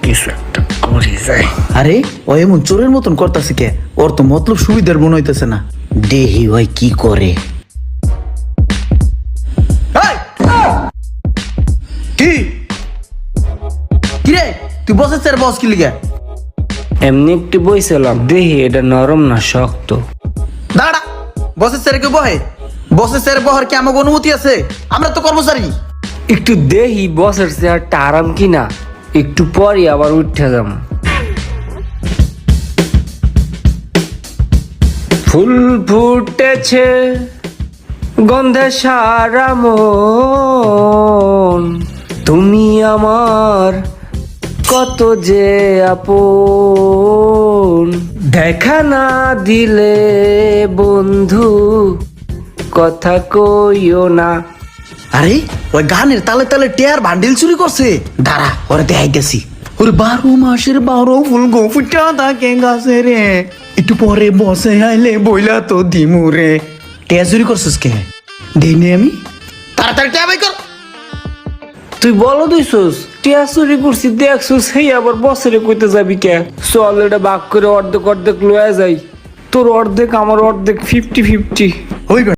কিছু একটা করি যায়। আরে ও এমন চোরের মতন করতেছে কে? ওর তো মতলব সুবিধার মনে হইতেছে না। দেহি ওই কি করে। এই! কি কি রে, তুই বসে স্যার বস কি লিগে? এমনি একটু বইছিলাম, দেখি এটা নরম না শক্ত। দাঁড়া, বসের স্যার কে বহে? বসের স্যার বহার কি আমাকে অনুমতি আছে? আমরা তো কর্মচারী। একটু দেখি বসের চেয়ারটা আরাম কিনা, একটু পরই আবার উঠে যাম। ফুল ফুটেছে গন্ধে সারা মন, তুমি আমার কত যে আপন, দেখা না দিলে বন্ধু কথা কইও না। আরে ওই গানের তালে তালে টেয়ার বান্ডিল চুরি করছে। দাঁড়া, ওরে দেখাইতেছি। ওরে 12 মাসের 12 ফুল গো ফুটা থাকে গাছে রে, একটু পরে বসে আইলে বইলা তো দিমু রে। টেয়া চুরি করছিস কে? দেইনি আমি। তাড়াতাড়ি টেয়া বাই কর। তুই বলো দিছস টিয়া চুরি করছি দেখছস, সেই আবার বছরে কইতে যাবি কে? চল এটা ভাগ করে অর্ধেক অর্ধেক লয়ে যাই, তোর অর্ধেক আমার অর্ধেক 50-50। হইবে।